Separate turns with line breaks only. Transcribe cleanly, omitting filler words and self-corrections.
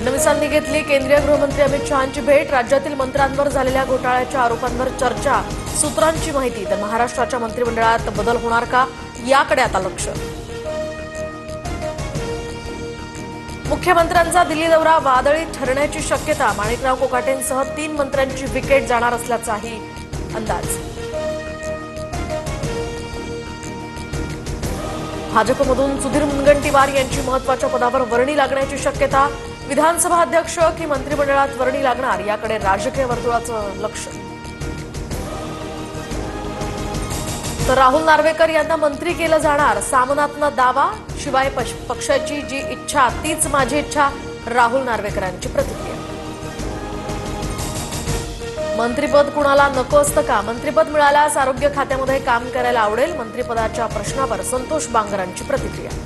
फडणवीसांनी घेतली केंद्रीय गृहमंत्री अमित शहांची भेट। राज्यातील मंत्र्यांवर झालेल्या घोटाळ्याच्या आरोपांवर चर्चा, सूत्रांची माहिती। तर महाराष्ट्राच्या मंत्रिमंडळात बदल होणार का, याकडे आता लक्ष। मुख्यमंत्र्यांचा दिल्ली दौरा वादळी ठरण्याची शक्यता। माणिकराव कोकाटेंसह 3 मंत्र्यांची विकेट जाणार असल्याचाही अंदाज। भाजपमधून सुधीर मुनगंटीवार यांची महत्त्वाच्या पदावर वर्णी लागण्याची शक्यता। विधानसभा अध्यक्ष की मंत्रिमंडळात वर्णी लागणार, याकडे राजकीय वर्तुळाचं लक्ष। तर राहुल नार्वेकर यांना मंत्री केलं जाणार, सामनातनं दावा। शिवाय पक्षाची जी इच्छा तीच माझी इच्छा, राहुल नार्वेकरांची प्रतिक्रिया। मंत्रिपद कुणाला नको असतं का? मंत्रिपद मिळाल्यास आरोग्य खात्यामध्ये काम करायला आवडेल। मंत्रिपदाच्या प्रश्नावर संतोष बांगरांची प्रतिक्रिया।